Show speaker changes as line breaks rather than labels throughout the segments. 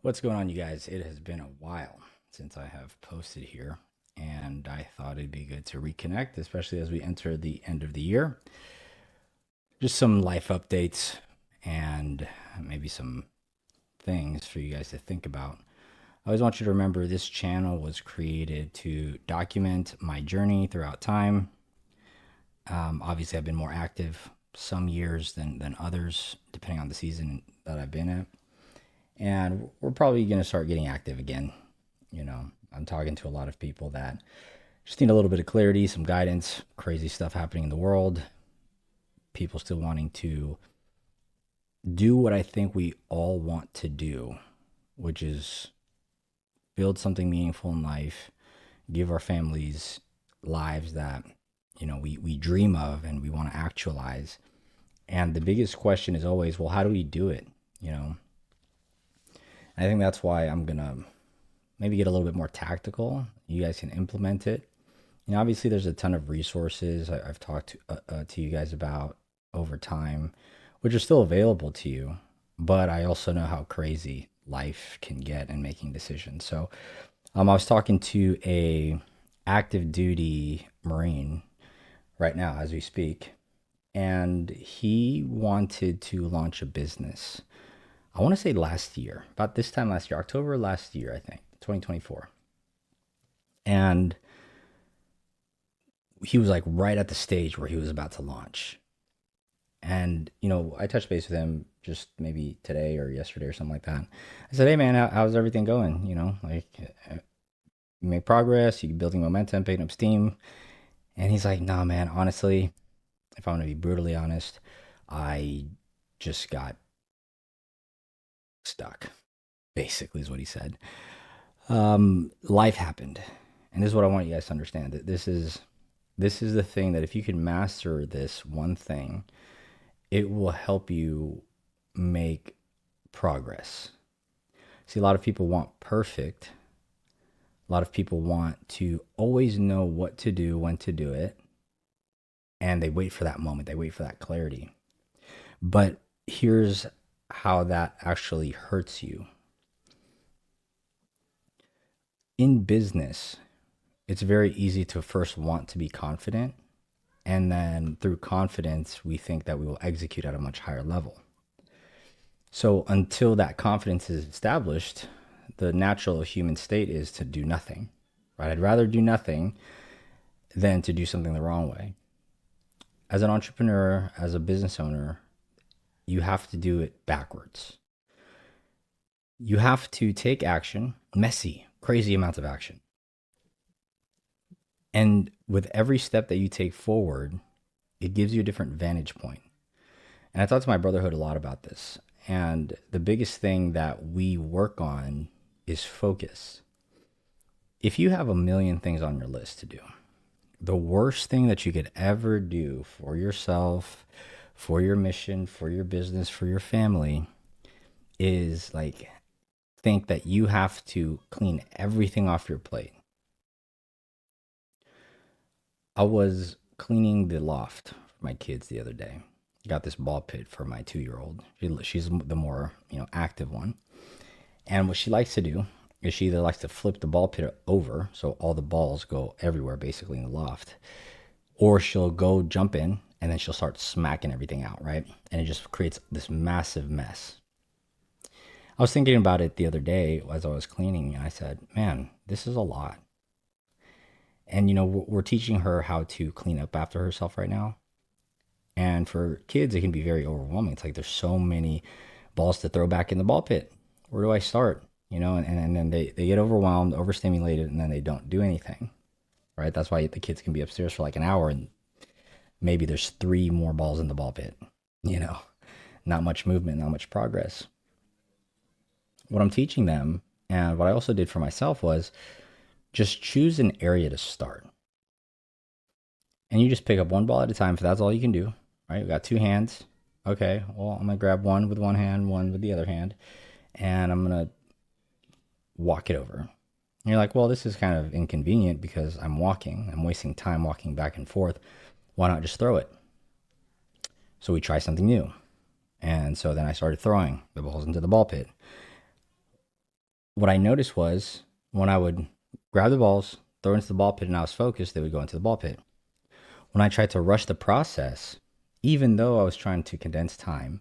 What's going on, you guys? It has been a while since I have posted here, and I thought it'd be good to reconnect, especially as we enter the end of the year. Just some life updates and maybe some things for you guys to think about. I always want you to remember this channel was created to document my journey throughout time. Obviously, I've been more active some years than others, depending on the season that I've been at. And we're probably going to start getting active again. I'm talking to a lot of people that just need a little bit of clarity, some guidance, crazy stuff happening in the world, people still wanting to do what I think we all want to do, which is build something meaningful in life, give our families lives that, we dream of and we want to actualize. And the biggest question is always, well, how do we do it? You know, I think that's why I'm going to maybe get a little bit more tactical. You guys can implement it. Obviously, there's a ton of resources I've talked to you guys about over time, which are still available to you. But I also know how crazy life can get in making decisions. So, I was talking to a active duty Marine right now as we speak, and he wanted to launch a business. I want to say last year, about this time last year, October last year, I think, 2024. And he was like right at the stage where he was about to launch. And, I touched base with him just maybe today or yesterday or something like that. I said, hey, man, how's everything going? You make progress, you building momentum, picking up steam. And he's like, nah, man, honestly, if I'm going to be brutally honest, I just got stuck, basically, is what he said. Life happened. And this is what I want you guys to understand that this is the thing that if you can master this one thing, it will help you make progress. See, a lot of people want perfect. A lot of people want to always know what to do, when to do it, and they wait for that moment. They wait for that clarity. But here's how that actually hurts you. In business, it's very easy to first want to be confident, and then through confidence, we think that we will execute at a much higher level. So until that confidence is established, the natural human state is to do nothing, right? I'd rather do nothing than to do something the wrong way. As an entrepreneur, as a business owner, you have to do it backwards. You have to take action, messy, crazy amounts of action. And with every step that you take forward, it gives you a different vantage point. And I talked to my brotherhood a lot about this. And the biggest thing that we work on is focus. If you have a million things on your list to do, the worst thing that you could ever do for yourself, for your mission, for your business, for your family is like think that you have to clean everything off your plate. I was cleaning the loft for my kids the other day. Got this ball pit for my 2 year old. She's the more active one, and what she likes to do is she either likes to flip the ball pit over so all the balls go everywhere basically in the loft, or she'll go jump in and then she'll start smacking everything out, right? And it just creates this massive mess. I was thinking about it the other day as I was cleaning, and I said, man, this is a lot. And, we're teaching her how to clean up after herself right now. And for kids, it can be very overwhelming. It's like there's so many balls to throw back in the ball pit. Where do I start? And then they get overwhelmed, overstimulated, and then they don't do anything, right? That's why the kids can be upstairs for like an hour and maybe there's three more balls in the ball pit, you know, not much movement, not much progress. What I'm teaching them and what I also did for myself was just choose an area to start. And you just pick up one ball at a time if that's all you can do, right? You got two hands. Okay, well, I'm going to grab one with one hand, one with the other hand, and I'm going to walk it over. And you're like, well, this is kind of inconvenient because I'm walking. I'm wasting time walking back and forth. Why not just throw it? So we try something new. And so then I started throwing the balls into the ball pit. What I noticed was when I would grab the balls, throw into the ball pit, and I was focused, they would go into the ball pit. When I tried to rush the process, even though I was trying to condense time,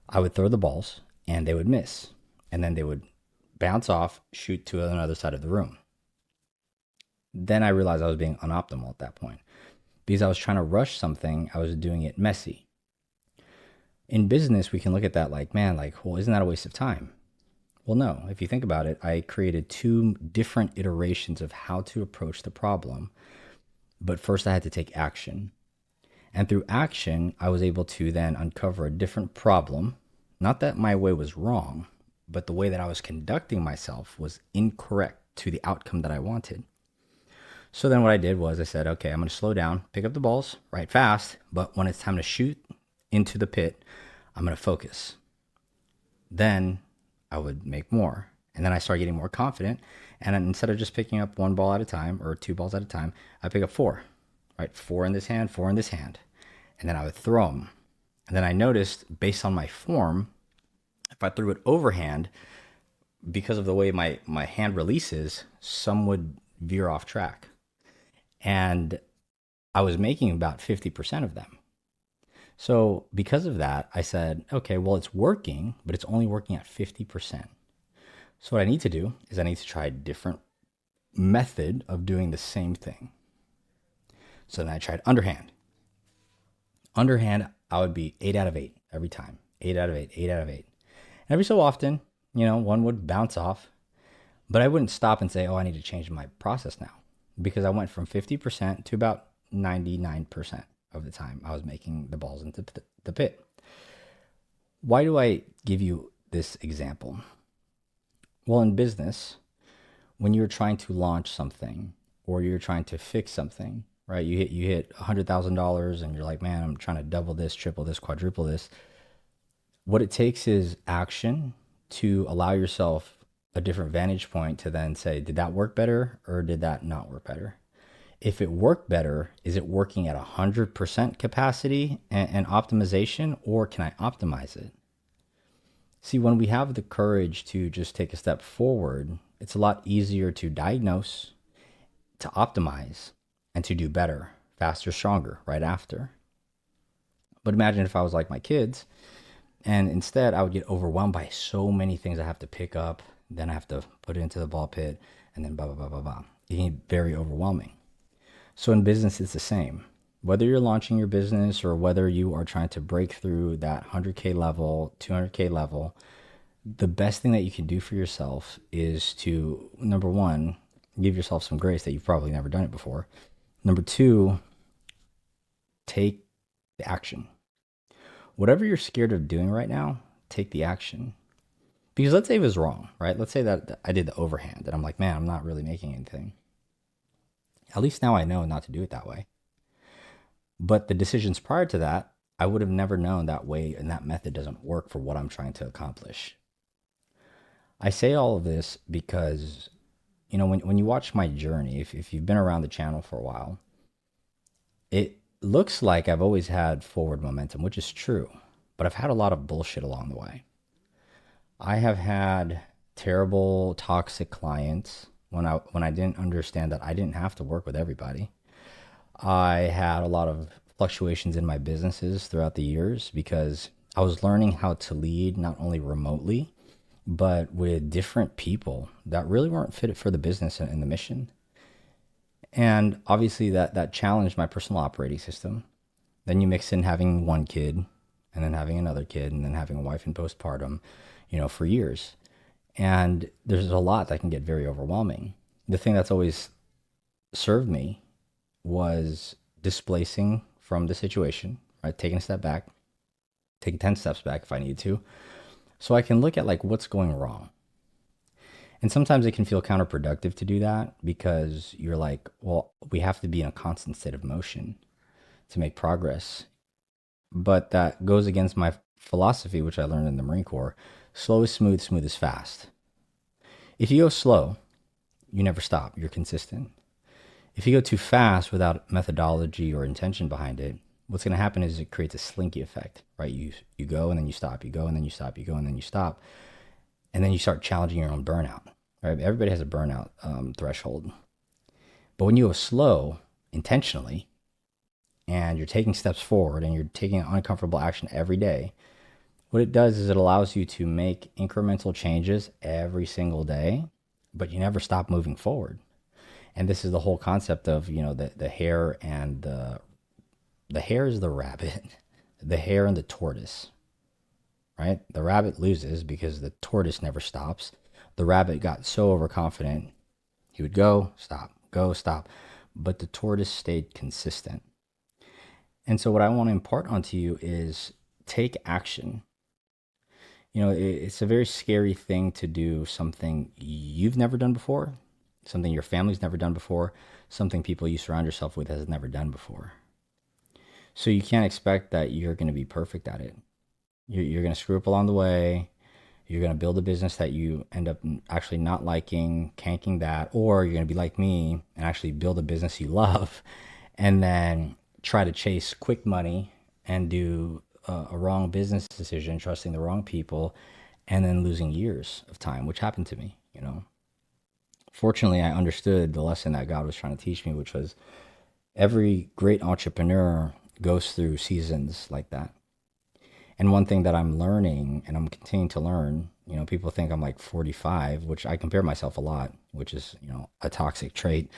I would throw the balls and they would miss. And then they would bounce off, shoot to another side of the room. Then I realized I was being unoptimal at that point. Because I was trying to rush something, I was doing it messy. In business, we can look at that like, man, like, well, isn't that a waste of time? Well, no. If you think about it, I created two different iterations of how to approach the problem. But first, I had to take action. And through action, I was able to then uncover a different problem. Not that my way was wrong, but the way that I was conducting myself was incorrect to the outcome that I wanted. So then what I did was I said, okay, I'm going to slow down, pick up the balls right fast, but when it's time to shoot into the pit, I'm going to focus. Then I would make more. And then I started getting more confident. And then instead of just picking up one ball at a time or two balls at a time, I pick up four, right? Four in this hand, four in this hand. And then I would throw them. And then I noticed based on my form, if I threw it overhand, because of the way my hand releases, some would veer off track. And I was making about 50% of them. So because of that, I said, okay, well, it's working, but it's only working at 50%. So what I need to do is I need to try a different method of doing the same thing. So then I tried underhand. Underhand, I would be 8 out of 8 every time. 8 out of 8, 8 out of 8. And every so often, one would bounce off, but I wouldn't stop and say, oh, I need to change my process now, because I went from 50% to about 99% of the time I was making the balls into the pit. Why do I give you this example? Well, in business, when you're trying to launch something or you're trying to fix something, right? You hit $100,000 and you're like, man, I'm trying to double this, triple this, quadruple this. What it takes is action to allow yourself a different vantage point to then say, did that work better or did that not work better? If it worked better, is it working at 100% capacity and optimization, or can I optimize it? See, when we have the courage to just take a step forward, it's a lot easier to diagnose, to optimize, and to do better, faster, stronger right after. But imagine if I was like my kids, and instead I would get overwhelmed by so many things I have to pick up, then I have to put it into the ball pit, and then blah, blah, blah, blah, blah. It can get very overwhelming. So in business, it's the same. Whether you're launching your business or whether you are trying to break through that 100K level, 200K level, the best thing that you can do for yourself is to, number one, give yourself some grace that you've probably never done it before. Number two, take the action. Whatever you're scared of doing right now, take the action. Because let's say it was wrong, right? Let's say that I did the overhand and I'm like, man, I'm not really making anything. At least now I know not to do it that way. But the decisions prior to that, I would have never known that way and that method doesn't work for what I'm trying to accomplish. I say all of this because, when you watch my journey, if you've been around the channel for a while, it looks like I've always had forward momentum, which is true, but I've had a lot of bullshit along the way. I have had terrible, toxic clients when I didn't understand that I didn't have to work with everybody. I had a lot of fluctuations in my businesses throughout the years because I was learning how to lead not only remotely, but with different people that really weren't fitted for the business and the mission. And obviously that challenged my personal operating system. Then you mix in having one kid and then having another kid and then having a wife in postpartum, for years. And there's a lot that can get very overwhelming. The thing that's always served me was displacing from the situation, right? Taking a step back, taking 10 steps back if I need to, so I can look at like what's going wrong. And sometimes it can feel counterproductive to do that because you're like, well, we have to be in a constant state of motion to make progress. But that goes against my philosophy, which I learned in the Marine Corps. Slow is smooth, smooth is fast. If you go slow, you never stop. You're consistent. If you go too fast without methodology or intention behind it, what's going to happen is it creates a slinky effect, right? You go and then you stop. You go and then you stop. You go and then you stop. And then you start challenging your own burnout. right? Everybody has a burnout threshold. But when you go slow intentionally and you're taking steps forward and you're taking uncomfortable action every day, what it does is it allows you to make incremental changes every single day, but you never stop moving forward. And this is the whole concept of, the hare and the hare is the rabbit, the hare and the tortoise, right? The rabbit loses because the tortoise never stops. The rabbit got so overconfident, he would go, stop, go, stop. But the tortoise stayed consistent. And so, what I want to impart onto you is take action. It's a very scary thing to do something you've never done before, something your family's never done before, something people you surround yourself with has never done before. So, you can't expect that you're going to be perfect at it. You're going to screw up along the way. You're going to build a business that you end up actually not liking, canking that, or you're going to be like me and actually build a business you love and then try to chase quick money and do a wrong business decision, trusting the wrong people, and then losing years of time, which happened to me. Fortunately, I understood the lesson that God was trying to teach me, which was every great entrepreneur goes through seasons like that. And one thing that I'm learning and I'm continuing to learn, people think I'm like 45, which I compare myself a lot, which is, a toxic trait,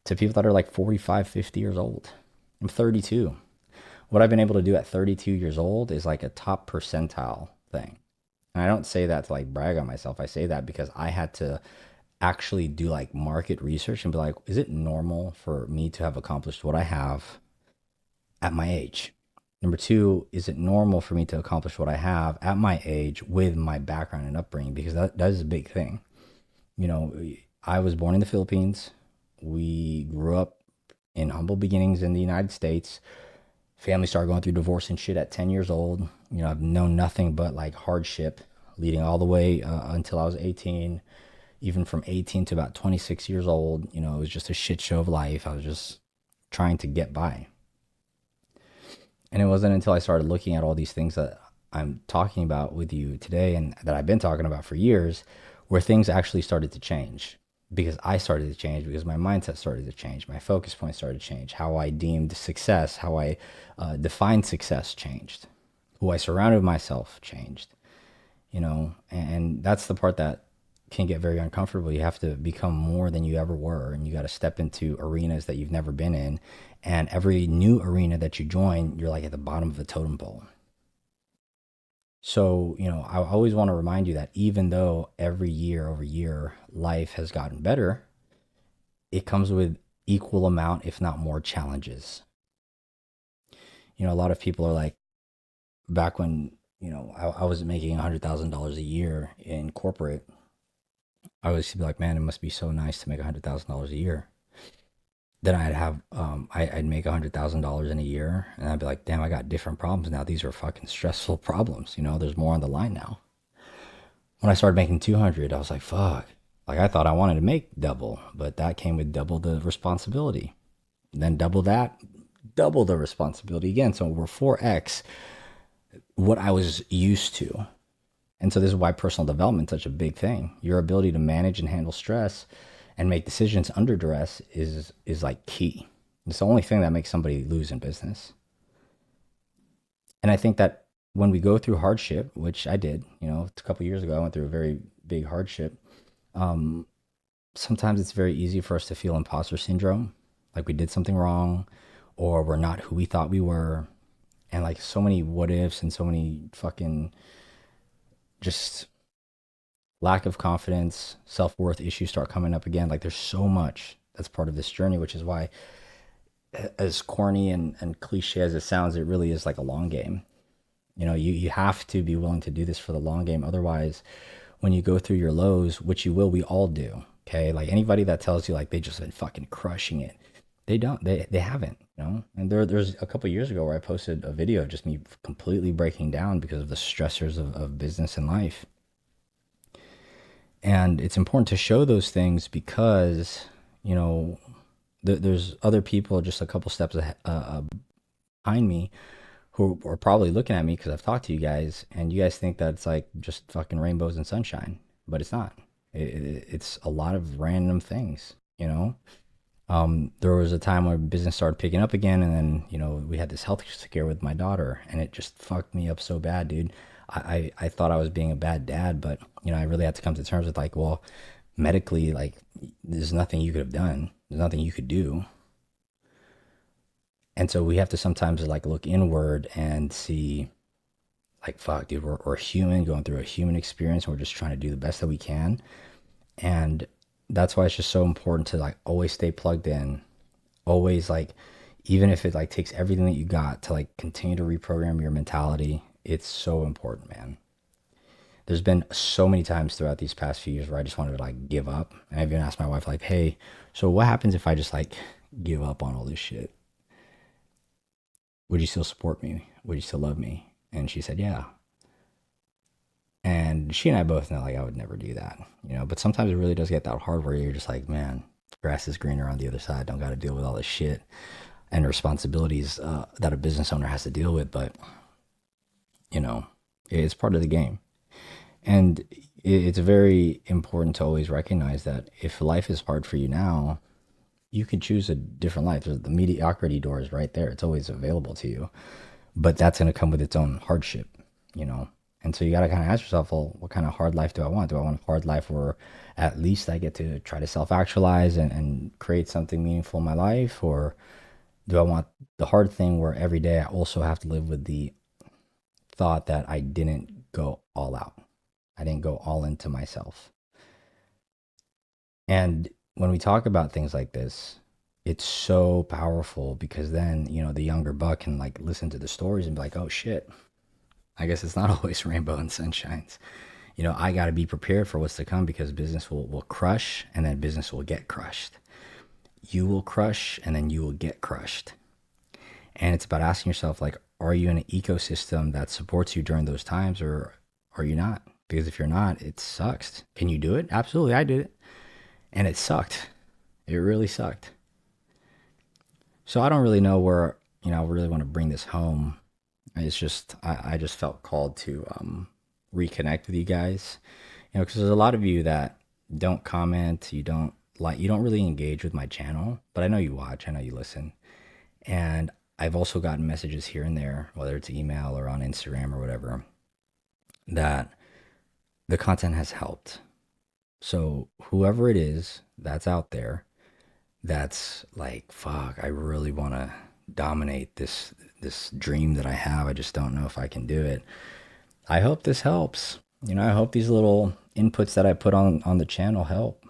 to people that are like 45, 50 years old. I'm 32. What I've been able to do at 32 years old is like a top percentile thing. And I don't say that to like brag on myself. I say that because I had to actually do like market research and be like, is it normal for me to have accomplished what I have at my age? Number two, is it normal for me to accomplish what I have at my age with my background and upbringing? Because that is a big thing. You know, I was born in the Philippines. We grew up in humble beginnings in the United States. Family started going through divorce and shit at 10 years old. I've known nothing but like hardship leading all the way until I was 18. Even from 18 to about 26 years old, it was just a shit show of life. I was just trying to get by. And it wasn't until I started looking at all these things that I'm talking about with you today and that I've been talking about for years where things actually started to change because I started to change, because my mindset started to change, my focus point started to change, how I deemed success, how I defined success changed, who I surrounded myself changed, and that's the part that can get very uncomfortable. You have to become more than you ever were, and you got to step into arenas that you've never been in. And every new arena that you join, you're like at the bottom of the totem pole. So, I always want to remind you that even though every year over year life has gotten better, it comes with equal amount, if not more, challenges. A lot of people are like, back when, I was making $100,000 a year in corporate, I always be like, man, it must be so nice to make $100,000 a year. Then I'd make $100,000 in a year, and I'd be like, damn, I got different problems now. These are fucking stressful problems. There's more on the line now. When I started making 200, I was like, fuck. Like I thought I wanted to make double, but that came with double the responsibility. And then double that, double the responsibility again. So we're 4x what I was used to. And so this is why personal development is such a big thing. Your ability to manage and handle stress and make decisions under duress is like key. It's the only thing that makes somebody lose in business. And I think that when we go through hardship, which I did, a couple of years ago, I went through a very big hardship. Um, Sometimes it's very easy for us to feel imposter syndrome, like we did something wrong, or we're not who we thought we were, and like so many what ifs and so many fucking just lack of confidence, self worth issues start coming up again. Like there's so much that's part of this journey, which is why, as corny and cliche as it sounds, it really is like a long game. You have to be willing to do this for the long game. Otherwise, when you go through your lows, which you will, we all do. Okay. Like anybody that tells you like they just been fucking crushing it, they don't, they haven't. And there's a couple of years ago where I posted a video of just me completely breaking down because of the stressors of business and life. And it's important to show those things because, there's other people just a couple steps behind me who are probably looking at me because I've talked to you guys and you guys think that it's like just fucking rainbows and sunshine, but it's not. It's a lot of random things, you know. There was a time when business started picking up again, and then we had this health scare with my daughter, and it just fucked me up so bad, dude. I thought I was being a bad dad, but I really had to come to terms with like, well, medically, like, there's nothing you could have done. There's nothing you could do, and so we have to sometimes like look inward and see, like, fuck, dude, we're human going through a human experience, and we're just trying to do the best that we can, and that's why it's just so important to like always stay plugged in, always like, even if it like takes everything that you got to like continue to reprogram your mentality, it's so important, man. There's been so many times throughout these past few years where I just wanted to like give up, and I've even asked my wife like, hey, so what happens if I just like give up on all this shit? Would you still support me? Would you still love me? And she said, yeah. And she and I both know like I would never do that, but sometimes it really does get that hard where you're just like, man, grass is greener on the other side. Don't got to deal with all this shit and responsibilities that a business owner has to deal with. But, you know, it's part of the game. And it's very important to always recognize that if life is hard for you now, you can choose a different life. The mediocrity door is right there. It's always available to you. But that's going to come with its own hardship, you know? And so you got to kind of ask yourself, well, what kind of hard life do I want? Do I want a hard life where at least I get to try to self actualize and create something meaningful in my life? Or do I want the hard thing where every day I also have to live with the thought that I didn't go all out? I didn't go all into myself. And when we talk about things like this, it's so powerful because then, the younger buck can like listen to the stories and be like, oh shit, I guess it's not always rainbow and sunshines. I got to be prepared for what's to come because business will crush and then business will get crushed. You will crush and then you will get crushed. And it's about asking yourself, like, are you in an ecosystem that supports you during those times or are you not? Because if you're not, it sucks. Can you do it? Absolutely. I did it. And it sucked. It really sucked. So I don't really know where, I really want to bring this home. It's just, I just felt called to reconnect with you guys, because there's a lot of you that don't comment, you don't really engage with my channel, but I know you watch, I know you listen. And I've also gotten messages here and there, whether it's email or on Instagram or whatever, that the content has helped. So whoever it is that's out there, that's like, fuck, I really want to dominate this dream that I have. I just don't know if I can do it. I hope this helps. I hope these little inputs that I put on the channel help.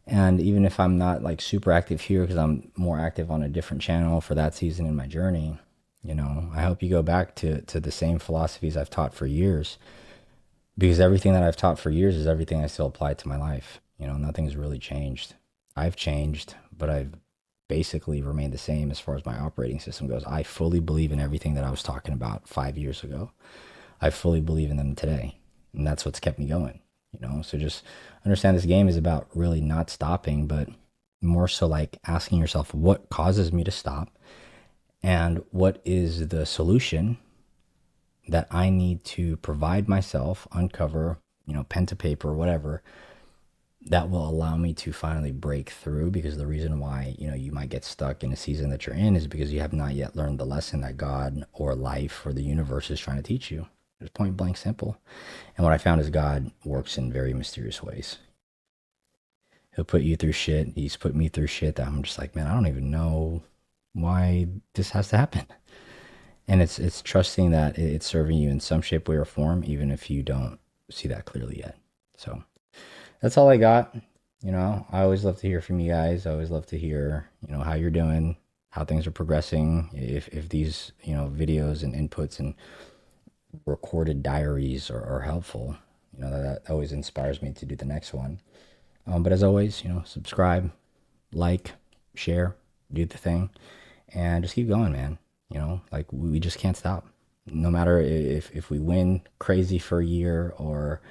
And even if I'm not like super active here because I'm more active on a different channel for that season in my journey, I hope you go back to the same philosophies I've taught for years, because everything that I've taught for years is everything I still apply to my life. Nothing's really changed. I've changed, but I've basically remained the same as far as my operating system goes. I fully believe in everything that I was talking about 5 years ago. I fully believe in them today. And that's what's kept me going, So just understand this game is about really not stopping, but more so like asking yourself, what causes me to stop? And what is the solution that I need to provide myself, uncover, pen to paper, whatever, that will allow me to finally break through? Because the reason why, you might get stuck in a season that you're in is because you have not yet learned the lesson that God or life or the universe is trying to teach you. It's point blank simple. And what I found is God works in very mysterious ways. He'll put you through shit. He's put me through shit that I'm just like, man, I don't even know why this has to happen. And it's trusting that it's serving you in some shape, way, or form, even if you don't see that clearly yet. So that's all I got. I always love to hear from you guys. I always love to hear, how you're doing, how things are progressing. If these, videos and inputs and recorded diaries are helpful, that always inspires me to do the next one. But as always, subscribe, like, share, do the thing, and just keep going, man. Like we just can't stop. No matter if we win crazy for a year or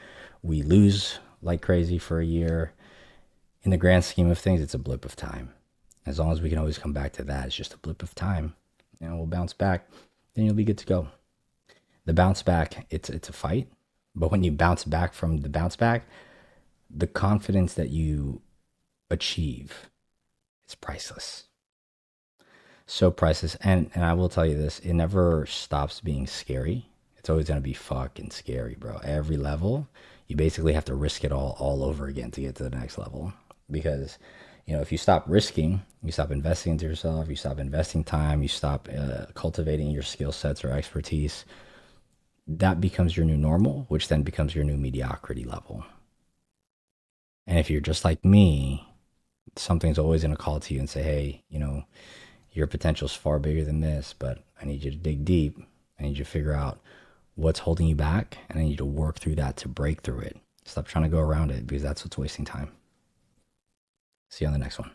we lose like crazy for a year, in the grand scheme of things, it's a blip of time. As long as we can always come back to that, it's just a blip of time. We'll bounce back, then you'll be good to go. The bounce back, it's a fight, but when you bounce back from the bounce back, the confidence that you achieve is priceless. So priceless. And I will tell you this, it never stops being scary. It's always going to be fucking scary, bro. Every level, you basically have to risk it all over again to get to the next level. Because, if you stop risking, you stop investing into yourself, you stop investing time, you stop cultivating your skill sets or expertise, that becomes your new normal, which then becomes your new mediocrity level. And if you're just like me, something's always going to call to you and say, hey, your potential is far bigger than this, but I need you to dig deep. I need you to figure out what's holding you back, and I need you to work through that to break through it. Stop trying to go around it because that's what's wasting time. See you on the next one.